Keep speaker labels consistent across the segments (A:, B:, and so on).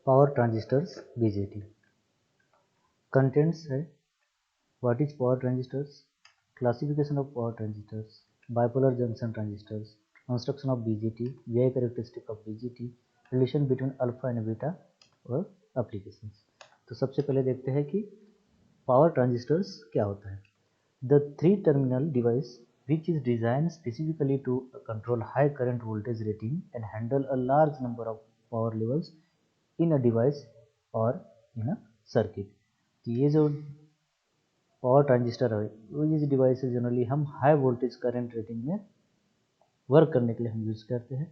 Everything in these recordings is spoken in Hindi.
A: पावर ट्रांजिस्टर्स बीजेटी कंटेंट्स है what is power transistors, classification of power transistors, bipolar junction transistors, construction of BJT, VI characteristic of BJT, relation between alpha and beta और एप्लीकेशंस। तो सबसे पहले देखते हैं कि पावर ट्रांजिस्टर्स क्या होता है। The three terminal device which is designed specifically to control high current voltage rating and handle a large number of power levels in a device or in a circuit। तो ये जो पावर ट्रांजिस्टर है वो ये डिवाइस है जनरली हम हाई वोल्टेज करंट रेटिंग में वर्क करने के लिए हम यूज़ करते हैं।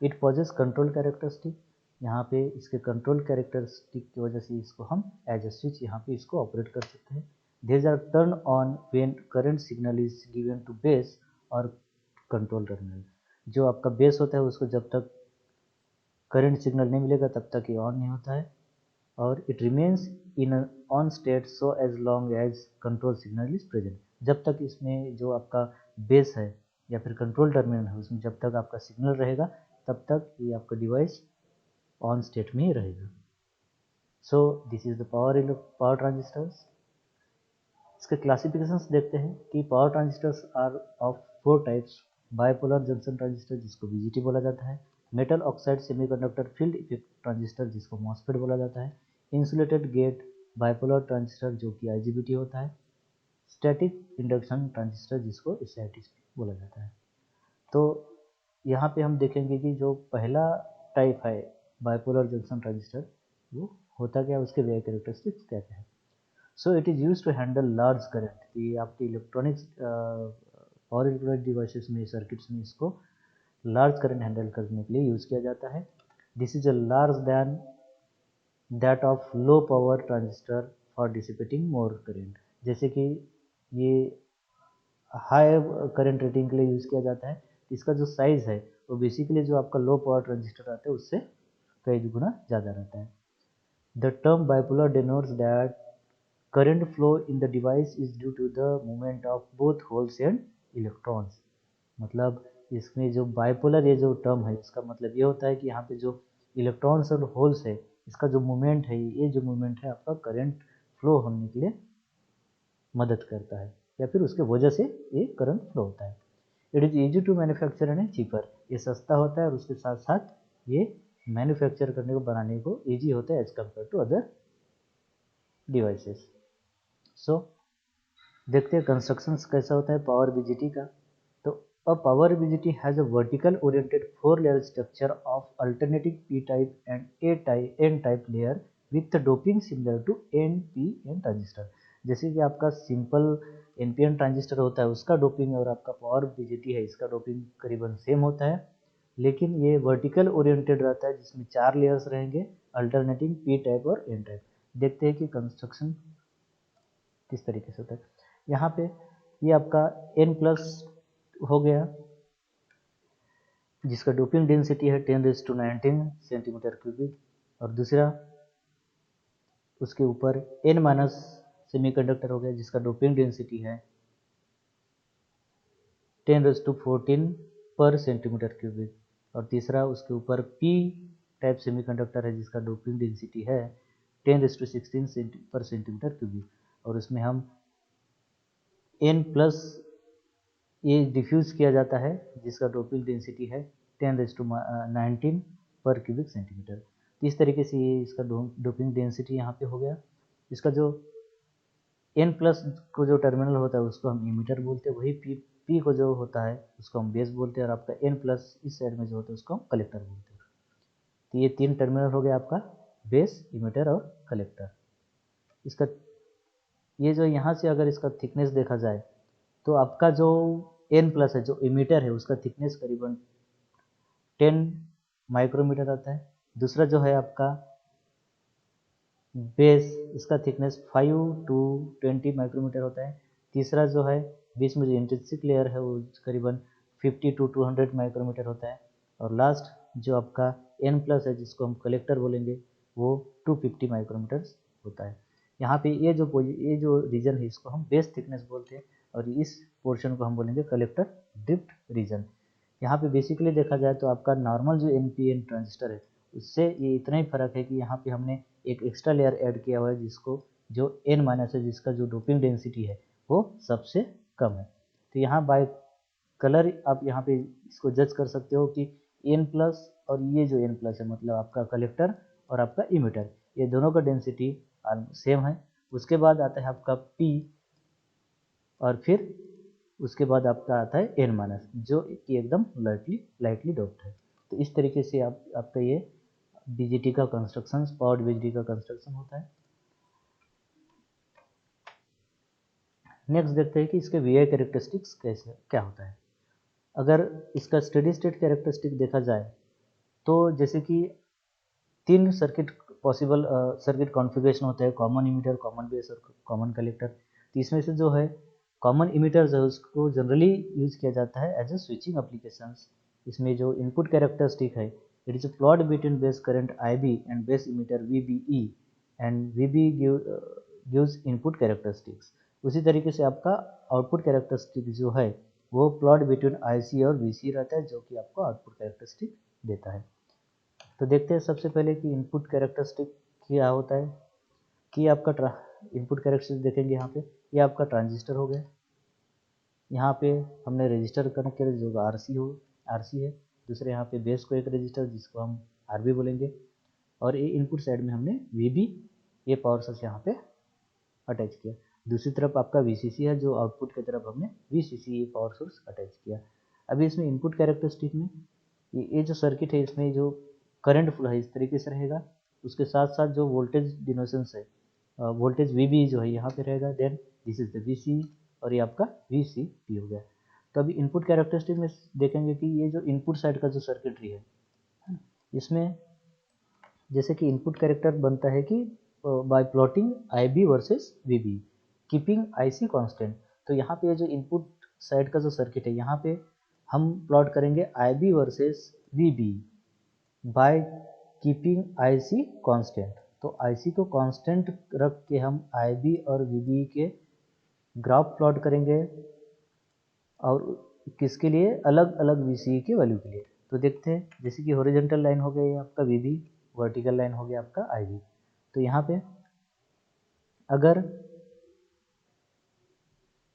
A: इट पॉजेस कंट्रोल कैरेक्टरिस्टिक, यहाँ पे इसके कंट्रोल कैरेक्टरिस्टिक की वजह से इसको हम एज ए स्विच यहाँ पे इसको ऑपरेट कर सकते हैं। These are turned on when current signal is given to base और कंट्रोल टर्मिनल। जो आपका बेस होता है उसको जब तक करंट सिग्नल नहीं मिलेगा तब तक ये ऑन नहीं होता है और it remains in on state so as long as control signal is present. जब तक इसमें जो आपका बेस है या फिर कंट्रोल टर्मिनल है उसमें जब तक आपका सिग्नल रहेगा तब तक ये आपका डिवाइस ऑन स्टेट में ही रहेगा। So this is the power transistors. इसके क्लासिफिकेशंस देखते हैं कि power transistors are of 4 types. Bipolar junction transistor जिसको बीजीटी बोला जाता है, metal oxide semiconductor field effect transistor जिसको मॉसफेट बोला जाता है, इंसुलेटेड गेट बाइपोलर ट्रांजिस्टर जो कि आईजीबीटी होता है, स्टैटिक इंडक्शन ट्रांजिस्टर जिसको एसआईटी बोला जाता है। तो यहाँ पे हम देखेंगे कि जो पहला टाइप है बाइपोलर जंक्शन ट्रांजिस्टर वो होता क्या है, उसके वे कैरेक्टरिस्टिक्स क्या क्या है। So it is use to handle large current. ये आपके इलेक्ट्रॉनिक्स पावर इलेक्ट्रॉनिक डिवाइसेस में सर्किट्स में इसको लार्ज करंट हैंडल करने के लिए यूज़ किया जाता है। This is a large than that of low power transistor for dissipating more current. जैसे कि ये हाई करंट रेटिंग के लिए यूज़ किया जाता है। इसका जो साइज़ है वो बेसिकली जो आपका लो पावर ट्रांजिस्टर आता है उससे कई गुना ज़्यादा रहता है। The term bipolar denotes that current flow in the device is due to the movement of both holes and electrons। मतलब इसमें जो बाइपोलर ये जो टर्म है इसका मतलब ये होता है कि यहाँ पे जो इलेक्ट्रॉन्स और होल्स है इसका जो मूवमेंट है ये जो मूवमेंट है आपका करंट फ्लो होने के लिए मदद करता है या फिर उसके वजह से ये करंट फ्लो होता है। It is easy to manufacture and cheaper. ये सस्ता होता है और उसके साथ साथ ये मैन्युफैक्चर करने को बनाने को ईजी होता है as compared to other devices. So देखते हैं कंस्ट्रक्शन कैसा होता है पावर बीजीटी का। तो a power BJT has a vertical oriented 4 layer structure of alternating p type and n type layer with doping similar to NPN transistor. जैसे कि आपका सिंपल एनपीएन ट्रांजिस्टर होता है उसका डोपिंग और आपका पावर बीजीटी है इसका डोपिंग करीबन सेम होता है, लेकिन ये वर्टिकल ओरिएंटेड रहता है जिसमें 4 लेयर्स रहेंगे अल्टरनेटिंग पी टाइप और एन टाइप। देखते हैं कि कंस्ट्रक्शन किस तरीके से होता है। यहाँ पे ये आपका n प्लस हो गया जिसका डोपिंग डेंसिटी है 10⁻19 सेंटीमीटर क्यूबिक और दूसरा उसके ऊपर n माइनस सेमीकंडक्टर हो गया जिसका डोपिंग डेंसिटी है 10⁻14 पर सेंटीमीटर क्यूबिक और तीसरा उसके ऊपर p टाइप सेमीकंडक्टर है जिसका डोपिंग डेंसिटी है 10⁻16 पर सेंटीमीटर क्यूबिक और उसमें हम n प्लस ये डिफ्यूज़ किया जाता है जिसका डोपिंग डेंसिटी है 10⁻19 पर क्यूबिक सेंटीमीटर। तो इस तरीके से ये इसका डोपिंग डेंसिटी यहाँ पे हो गया। इसका जो n प्लस को जो टर्मिनल होता है उसको हम इमीटर बोलते हैं, वही p को जो होता है उसको हम बेस बोलते हैं और आपका n प्लस इस साइड में जो होता है उसको हम कलेक्टर बोलते हैं। तो ये 3 टर्मिनल हो गया आपका बेस, इमीटर और कलेक्टर। इसका ये जो यहाँ से अगर इसका थिकनेस देखा जाए तो आपका जो n प्लस है जो इमीटर है उसका थिकनेस करीबन 10 माइक्रोमीटर आता है। दूसरा जो है आपका बेस इसका थिकनेस 5 to 20 माइक्रोमीटर होता है। तीसरा जो है बीच में जो इंट्रिंसिक लेयर है वो करीबन 50 to 200 माइक्रोमीटर होता है और लास्ट जो आपका n प्लस है जिसको हम कलेक्टर बोलेंगे वो 250 माइक्रोमीटर होता है। यहाँ पे ये जो रीजन है इसको हम बेस थिकनेस बोलते हैं और इस पोर्शन को हम बोलेंगे कलेक्टर ड्रिफ्ट रीजन। यहाँ पे बेसिकली देखा जाए तो आपका नॉर्मल जो एनपीएन ट्रांजिस्टर है उससे ये इतना ही फर्क है कि यहाँ पे हमने एक एक्स्ट्रा लेयर ऐड किया हुआ है जिसको जो n माइनस है, जिसका जो डोपिंग डेंसिटी है वो सबसे कम है। तो यहाँ बाय कलर आप यहाँ पे इसको जज कर सकते हो कि n प्लस और ये जो n प्लस है मतलब आपका कलेक्टर और आपका इमिटर, ये दोनों का डेंसिटी सेम है। उसके बाद आता है आपका p और फिर उसके बाद आपका आता है n माइनस जो कि एकदम लाइटली डोप्ड है। तो इस तरीके से आपका ये बीजीटी का कंस्ट्रक्शन, पावर्ड बीजीटी का कंस्ट्रक्शन होता है। नेक्स्ट देखते हैं कि इसके वीआई कैरेक्टरिस्टिक्स कैसे क्या होता है। अगर इसका स्टेडी स्टेट कैरेक्टरिस्टिक देखा जाए तो जैसे कि 3 सर्किट पॉसिबल सर्किट कॉन्फ़िगरेशन होता है, कॉमन इमीटर, कॉमन बेस और कॉमन कलेक्टर। तो इसमें से जो है कॉमन इमीटर जो है उसको जनरली यूज किया जाता है एज ए स्विचिंग एप्लीकेशंस। इसमें जो इनपुट कैरेक्टरिस्टिक है, it is plot between base current IB and base emitter VBE and VB gives input characteristics. उसी तरीके से आपका आउटपुट कैरेक्टरिस्टिक जो है वो प्लॉट बिटवीन IC और VC रहता है जो कि आपको आउटपुट कैरेक्टरिस्टिक देता है। तो देखते हैं सबसे पहले कि इनपुट कैरेक्टरिस्टिक क्या होता है। कि आपका इनपुट कैरेक्टरिस्टिक देखेंगे यहाँ पे, ये आपका ट्रांजिस्टर हो गया। यहाँ पे हमने रजिस्टर कनेक्ट किया जो RC है। दूसरे यहाँ पे बेस को एक रजिस्टर जिसको हम RB बोलेंगे, और ये इनपुट साइड में हमने VB ये पावर सोर्स यहाँ पे अटैच किया। दूसरी तरफ आपका VCC है जो आउटपुट की तरफ हमने VCC ये पावर सोर्स अटैच किया। अभी इसमें इनपुट कैरेक्टरिस्टिक में ये जो सर्किट है इसमें जो करंट फ्लो है इस तरीके से रहेगा। उसके साथ साथ जो वोल्टेज डिनोशंस है, वोल्टेज VB जो है यहाँ पे रहेगा। Then this is the VC और ये आपका VCP हो गया। तो अभी इनपुट कैरेक्टरिस्टिक में देखेंगे कि ये जो इनपुट साइड का जो सर्किटरी है इसमें जैसे कि इनपुट कैरेक्टर बनता है कि bye plotting IB versus VB keeping IC constant. तो यहाँ पे जो इनपुट साइड का जो सर्किट है यहाँ पे हम प्लॉट करेंगे IB versus VB by keeping IC constant. तो IC को कांस्टेंट रख के हम IB और VB के ग्राफ प्लॉट करेंगे और किसके लिए, अलग अलग VCE के वैल्यू के लिए। तो देखते हैं जैसे कि हॉरिजॉन्टल लाइन हो गया आपका VB, वर्टिकल लाइन हो गया आपका IB। तो यहाँ पे अगर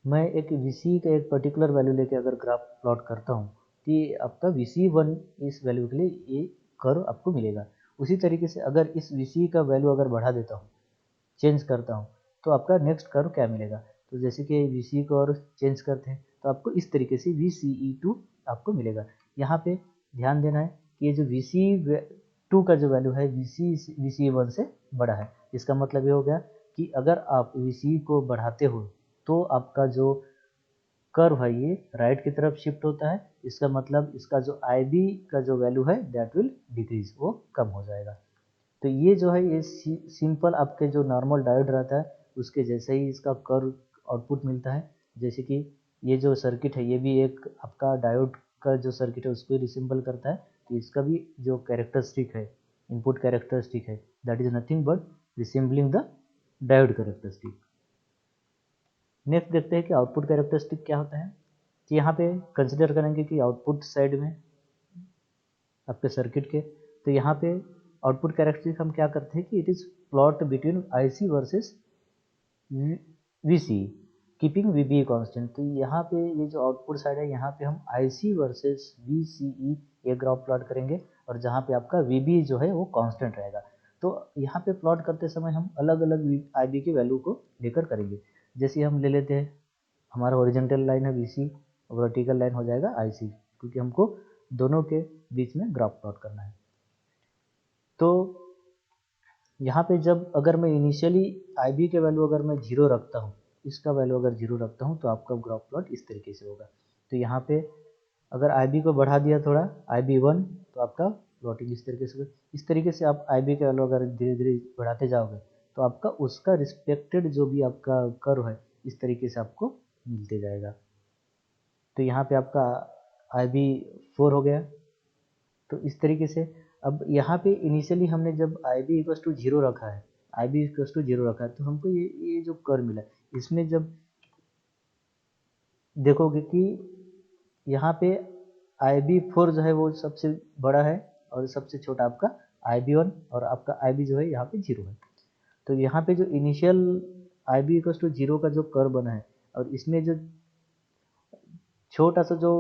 A: मैं एक VCE का एक पर्टिकुलर वैल्यू लेके अगर ग्राफ प्लॉट करता हूँ कि आपका VCE1 इस वैल्यू के लिए ये कर्व आपको मिलेगा। उसी तरीके से अगर इस VCE का वैल्यू अगर बढ़ा देता हूँ, चेंज करता हूँ, तो आपका नेक्स्ट कर्व क्या मिलेगा। तो जैसे कि VCE को और चेंज करते हैं तो आपको इस तरीके से VCE2 आपको मिलेगा। यहाँ पे ध्यान देना है कि ये जो VCE2 का जो वैल्यू है VCE1 से बड़ा है। इसका मतलब ये हो गया कि अगर आप VCE को बढ़ाते हो तो आपका जो कर्व है ये राइट की तरफ शिफ्ट होता है। इसका मतलब इसका जो IB का जो वैल्यू है दैट विल डिक्रीज, वो कम हो जाएगा। तो ये जो है ये सिंपल आपके जो नॉर्मल डायोड रहता है उसके जैसे ही इसका कर्व आउटपुट मिलता है। जैसे कि ये जो सर्किट है ये भी एक आपका डायोड का जो सर्किट है उसको रिसिम्बल करता है। तो इसका भी जो कैरेक्टरिस्टिक है, इनपुट कैरेक्टरिस्टिक है, that is nothing but resembling the diode characteristic. Next देखते हैं कि आउटपुट कैरेक्टरिस्टिक क्या होता है। कि यहाँ पे कंसिडर करेंगे कि आउटपुट साइड में आपके सर्किट के, तो यहाँ पे आउटपुट कैरेक्टरिस्टिक हम क्या करते हैं कि it is plot between IC versus VCE keeping VB constant. तो यहाँ पे ये जो आउटपुट साइड है यहाँ पे हम IC वर्सेस VCE ये ग्राफ प्लॉट करेंगे और जहाँ पे आपका VB जो है वो कांस्टेंट रहेगा। तो यहाँ पे प्लॉट करते समय हम अलग अलग IB की वैल्यू को लेकर करेंगे। जैसे हम ले लेते हैं हमारा ओरिजेंटल लाइन है VC, वर्टिकल लाइन हो जाएगा IC, क्योंकि हमको दोनों के बीच में ग्राफ प्लॉट करना है। तो यहाँ पे जब अगर मैं इनिशियली IB के वैल्यू अगर मैं 0 रखता हूँ, इसका वैल्यू अगर 0 रखता हूँ तो आपका ग्राफ प्लॉट इस तरीके से होगा। तो यहाँ पे अगर IB को बढ़ा दिया थोड़ा IB1 तो आपका प्लॉटिंग इस तरीके से होगा। इस तरीके से आप IB के वैल्यू अगर धीरे धीरे बढ़ाते जाओगे तो आपका उसका रिस्पेक्टेड जो भी आपका कर्व है इस तरीके से आपको मिलते जाएगा। तो यहाँ पे आपका IB4 हो गया। तो इस तरीके से अब यहाँ पे इनिशियली हमने जब IB इक्वस टू 0 रखा है, IB इक्वस टू 0 रखा है तो हमको ये जो कर्व मिला इसमें जब देखोगे कि यहाँ पे IB4 जो है वो सबसे बड़ा है और सबसे छोटा आपका IB1 और आपका IB जो है यहाँ पे 0 है। तो यहाँ पे जो इनिशियल IB = 0 का जो कर्व बना है और इसमें जो छोटा सा जो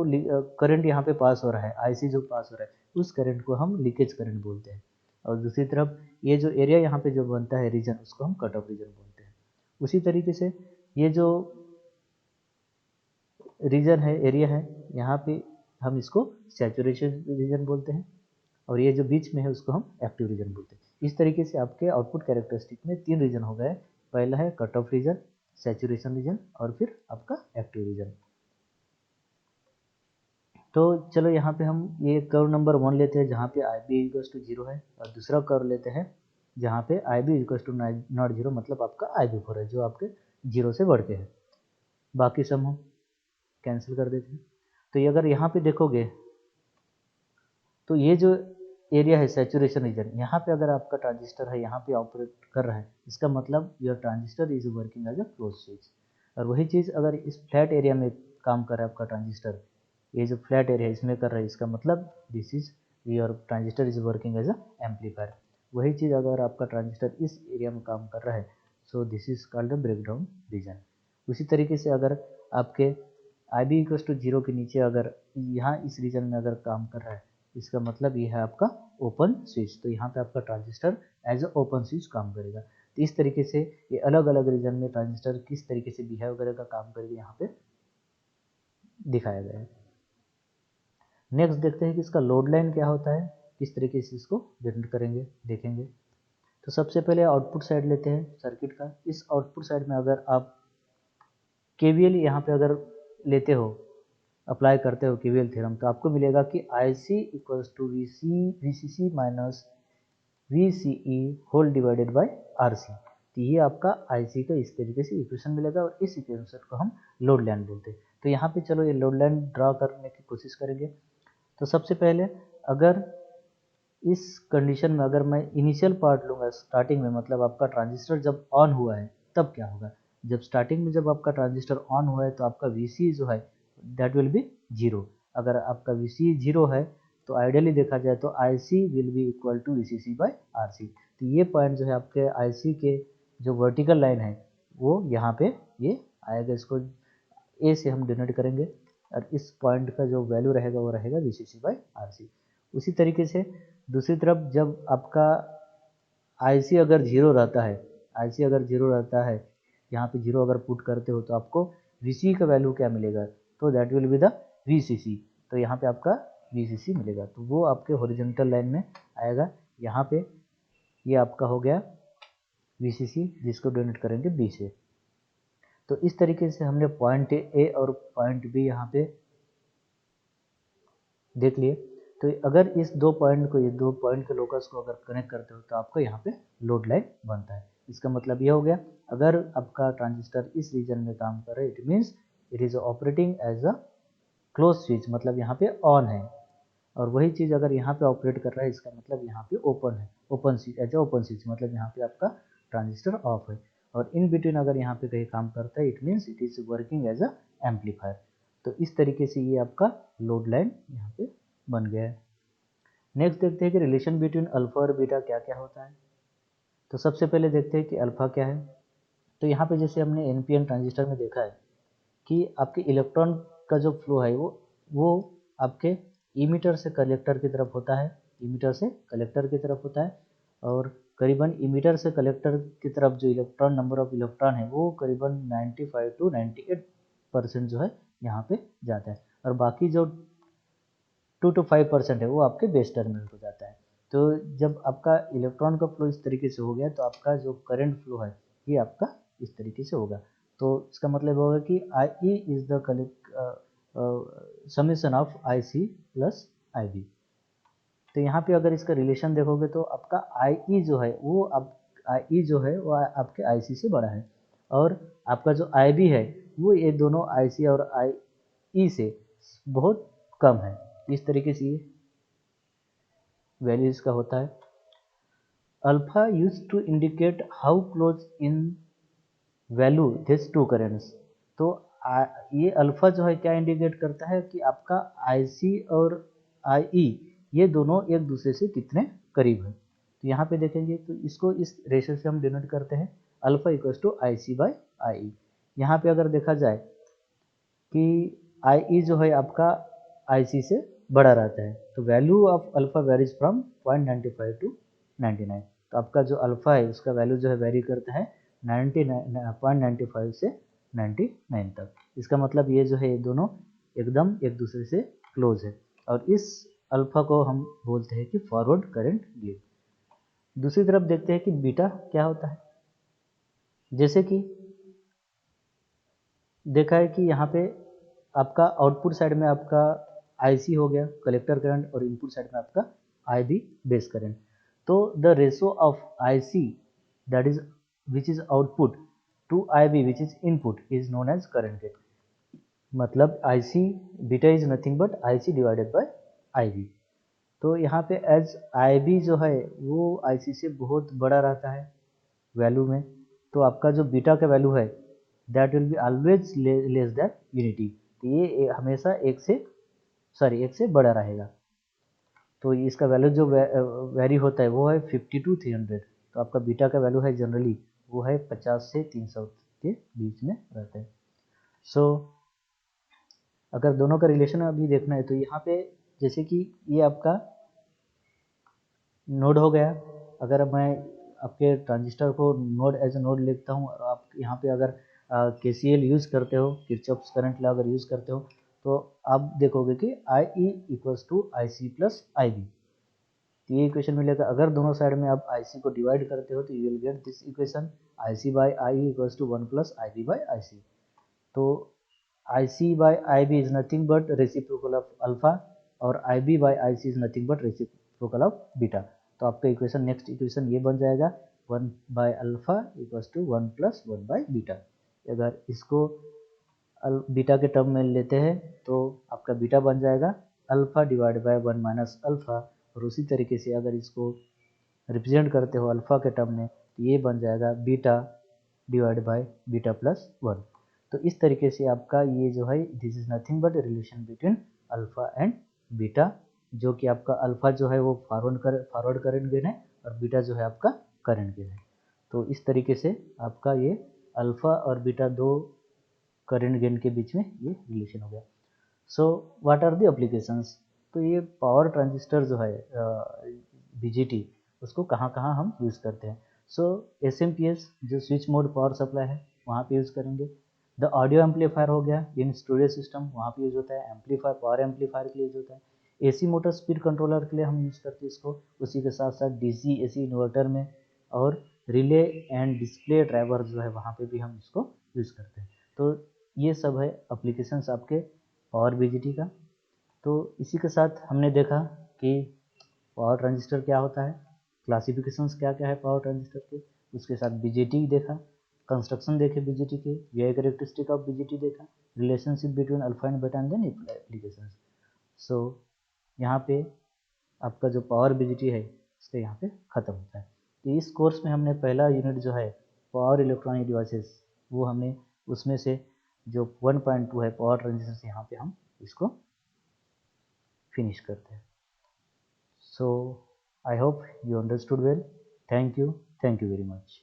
A: करंट यहाँ पे पास हो रहा है, IC जो पास हो रहा है, उस करंट को हम लीकेज करंट बोलते हैं। और दूसरी तरफ ये जो एरिया यहाँ पे जो बनता है रीजन, उसको हम कट ऑफ रीजन बोलते हैं। उसी तरीके से ये जो रीजन है, एरिया है, यहाँ पे हम इसको सैचुरेशन रीजन बोलते हैं और ये जो बीच में है उसको हम एक्टिव रीजन बोलते हैं। इस तरीके से आपके आउटपुट कैरेक्टरिस्टिक में 3 रीजन हो गए। पहला है cut off region, saturation region और फिर आपका एक्टिव रीजन। तो चलो यहाँ पे हम ये कर्व नंबर 1 लेते हैं जहाँ पे IB = 0 है और दूसरा कर्व लेते हैं जहाँ पे IB = नॉट 0, मतलब आपका IB4 है जो आपके 0 से बढ़ के है। बाकी सम हम कैंसिल कर देते हैं। तो ये अगर यहाँ पे देखोगे तो ये जो एरिया है सैचुरेशन रीजन, यहाँ पे अगर आपका ट्रांजिस्टर है यहाँ पे ऑपरेट कर रहा है, इसका मतलब your transistor is working as a close switch. और वही चीज़ अगर इस फ्लैट एरिया में काम कर रहा है आपका ट्रांजिस्टर, ये जो फ्लैट एरिया है इसमें कर रहा है, इसका मतलब this is your transistor is working as a amplifier. वही चीज़ अगर आपका ट्रांजिस्टर इस एरिया में काम कर रहा है, सो this is called the breakdown region. उसी तरीके से अगर आपके IB = 0 के नीचे अगर यहाँ इस रीजन में अगर काम कर रहा है, इसका मतलब ये है आपका ओपन स्विच। तो यहाँ पे आपका transistor as a open switch काम करेगा। तो इस तरीके से ये अलग अलग रीजन में ट्रांजिस्टर किस तरीके से बिहेव करेगा, काम करेगा, यहाँ पे दिखाया गया है। नेक्स्ट देखते हैं कि इसका लोड लाइन क्या होता है, किस तरीके से इसको जनरेट करेंगे, देखेंगे। तो सबसे पहले आउटपुट साइड लेते हैं सर्किट का। इस आउटपुट साइड में अगर आप KVL यहाँ पे अगर लेते हो, अप्लाई करते हो KVL थ्योरम, तो आपको मिलेगा कि IC = VCC minus VCE whole divided by RC। तो ये आपका IC का इस तरीके से इक्वेशन मिलेगा और इस इक्वेशन को हम लोड लाइन बोलते हैं। तो यहाँ पे चलो ये लोड लाइन ड्रा करने की कोशिश करेंगे। तो सबसे पहले अगर इस कंडीशन में अगर मैं इनिशियल पार्ट लूँगा स्टार्टिंग में, मतलब आपका ट्रांजिस्टर जब ऑन हुआ है तब क्या होगा। जब स्टार्टिंग में जब आपका ट्रांजिस्टर ऑन हुआ है तो आपका VC जो है दैट विल बी 0। अगर आपका VC 0 है तो आइडियली देखा जाए तो IC will be equal to VCC by RC। तो ये पॉइंट जो है आपके IC के जो वर्टिकल लाइन है वो यहाँ पे ये आएगा, इसको A से हम डिनोट करेंगे और इस पॉइंट का जो वैल्यू रहेगा वो रहेगा VCC बाय RC। उसी तरीके से दूसरी तरफ जब आपका IC अगर 0 रहता है, IC अगर 0 रहता है, यहाँ पे 0 अगर पुट करते हो तो आपको VC का वैल्यू क्या मिलेगा, तो that will be the VCC। तो यहाँ पे आपका VCC मिलेगा, तो वो आपके हॉरिजॉन्टल लाइन में आएगा। यहाँ पे ये आपका हो गया VCC जिसको डोनेट करेंगे B से। तो इस तरीके से हमने पॉइंट A और पॉइंट B यहाँ पे देख लिए। तो अगर इस दो पॉइंट को, ये दो पॉइंट के लोकस को अगर कनेक्ट करते हो तो आपको यहाँ पे लोड लाइन बनता है। इसका मतलब ये हो गया, अगर आपका ट्रांजिस्टर इस रीजन में काम कर रहा है, it means it is operating as a close switch, मतलब यहाँ पे ऑन है। और वही चीज़ अगर यहाँ पे ऑपरेट कर रहा है, इसका मतलब यहाँ पे ओपन है, open switch as a open switch, मतलब यहाँ पे आपका ट्रांजिस्टर ऑफ है। और इन बिटवीन अगर यहाँ पे कहीं काम करता है, it means it is working as a amplifier. तो इस तरीके से ये आपका लोड लाइन यहाँ पे बन गया है। नेक्स्ट देखते हैं कि रिलेशन बिटवीन अल्फा और बीटा क्या क्या होता है। तो सबसे पहले देखते हैं कि अल्फा क्या है। तो यहाँ पे जैसे हमने NPN ट्रांजिस्टर में देखा है कि आपके इलेक्ट्रॉन का जो फ्लो है वो आपके इमीटर से कलेक्टर की तरफ होता है, इमीटर से कलेक्टर की तरफ होता है। और करीबन इमीटर से कलेक्टर की तरफ जो इलेक्ट्रॉन, नंबर ऑफ इलेक्ट्रॉन है वो करीबन 95 to 98% जो है यहाँ पे जाता है। और बाकी जो 2 to 5% है वो आपके बेस टर्मिनल को जाता है। तो जब आपका इलेक्ट्रॉन का फ्लो इस तरीके से हो गया तो आपका जो करंट फ्लो है ये आपका इस तरीके से होगा। तो इसका मतलब होगा कि IE is the summation of IC plus IB। तो यहाँ पे अगर इसका रिलेशन देखोगे तो आपका IE जो है वो IE जो है वो आपके IC से बड़ा है, और आपका जो IB है वो ये दोनों IC और IE से बहुत कम है। इस तरीके से ये वैल्यू इसका होता है। Alpha use to indicate how close in value this to currents. तो ये अल्फा जो है क्या इंडिकेट करता है कि आपका IC और IE ये दोनों एक दूसरे से कितने करीब है। तो यहाँ पे देखेंगे तो इसको इस रेशियो से हम डिनोट करते हैं alpha equals to I C by I. यहाँ पे अगर देखा जाए कि आई ई जो है आपका आई सी से बड़ा रहता है, तो value of alpha varies from 0.95 to 99। तो आपका जो अल्फा है उसका वैल्यू जो है वेरी करता है 0.95 से 99 तक। इसका मतलब ये जो है ये दोनों एकदम एक दूसरे से क्लोज है, और इस अल्फा को हम बोलते हैं कि फॉरवर्ड करंट गेन। दूसरी तरफ देखते हैं कि बीटा क्या होता है। जैसे कि देखा है कि यहाँ पे आपका आउटपुट साइड में आपका आईसी हो गया कलेक्टर करंट, और इनपुट साइड में आपका आईबी बेस करंट। तो the ratio of IC that is which is output to IB which is input is known as current gain. मतलब IC beta is nothing but IC divided by IB. तो यहाँ पे एज आईबी जो है वो आईसी से बहुत बड़ा रहता है वैल्यू में, तो आपका जो बीटा का वैल्यू है that will be always less that unity. तो ये हमेशा एक से बड़ा रहेगा। तो इसका वैल्यू जो वेरी होता है वो है 50 to 300। तो आपका बीटा का वैल्यू है जनरली वो है 50 से 300 के बीच में रहता है। सो अगर दोनों का रिलेशन अभी देखना है तो यहाँ पे जैसे कि ये आपका नोड हो गया। अगर मैं आपके ट्रांजिस्टर को नोड एज ए नोड लिखता हूँ, और आप यहाँ पे अगर केसीएल यूज़ करते हो, किरचॉफ्स करंट लॉ अगर यूज़ करते हो, तो आप देखोगे कि I E equals to I C plus I B. तो ये इक्वेशन मिलेगा। अगर दोनों साइड में आप आई सी को डिवाइड करते हो तो you will get this equation I C by I equals to 1 plus I B by I C. तो I C by I B is nothing but reciprocal of alpha, और I B by I C is nothing but reciprocal of beta. तो आपका इक्वेशन नेक्स्ट इक्वेशन ये बन जाएगा 1 by alpha equals to 1 plus 1 by beta. अगर इसको बीटा के टर्म में लेते हैं तो आपका बीटा बन जाएगा alpha divide by 1 minus alpha. और उसी तरीके से अगर इसको रिप्रेजेंट करते हो अल्फा के टर्म में तो ये बन जाएगा beta divide by beta plus 1। तो इस तरीके से आपका ये जो है this is nothing but relation between alpha and beta, जो कि आपका अल्फा जो है वो फॉरवर्ड करंट गेन है, और बीटा जो है आपका करंट गेन है। तो इस तरीके से आपका ये अल्फा और बीटा दो करंट गेन के बीच में ये रिलेशन हो गया। So what are the applications. तो ये पावर ट्रांजिस्टर जो है बीजीटी उसको कहाँ कहाँ हम यूज़ करते हैं। सो एसएमपीएस जो स्विच मोड पावर सप्लाई है वहाँ पे यूज़ करेंगे। द ऑडियो एम्पलीफायर हो गया इन स्टूडियो सिस्टम, वहाँ पे यूज़ होता है। एम्पलीफायर पावर एम्पलीफायर के लिए यूज़ होता है। एसी मोटर स्पीड कंट्रोलर के लिए हम यूज़ करते हैं इसको। उसी के साथ साथ डीसी एसी इन्वर्टर में, और रिले एंड डिस्प्ले ड्राइवर जो है वहाँ पे भी हम इसको यूज़ करते हैं। तो ये सब है एप्लीकेशंस आपके पावर बीजीटी का। तो इसी के साथ हमने देखा कि पावर ट्रांजिस्टर क्या होता है, क्लासिफिकेशंस क्या क्या है पावर ट्रांजिस्टर के, उसके साथ बीजेटी देखा, कंस्ट्रक्शन देखे बीजेटी के, वीआई कैरेक्टरिस्टिक ऑफ बीजेटी देखा, relationship between alpha and beta and then applications. So यहाँ पे आपका जो पावर बीजेटी है इसका यहाँ पे ख़त्म होता है। तो इस कोर्स में हमने पहला यूनिट जो है पावर इलेक्ट्रॉनिक डिवाइसेस वो हमने उसमें से जो 1.2 है पावर ट्रांजिस्टर से यहाँ पे हम इसको फिनिश करते हैं। So I hope you understood well. Thank you very much.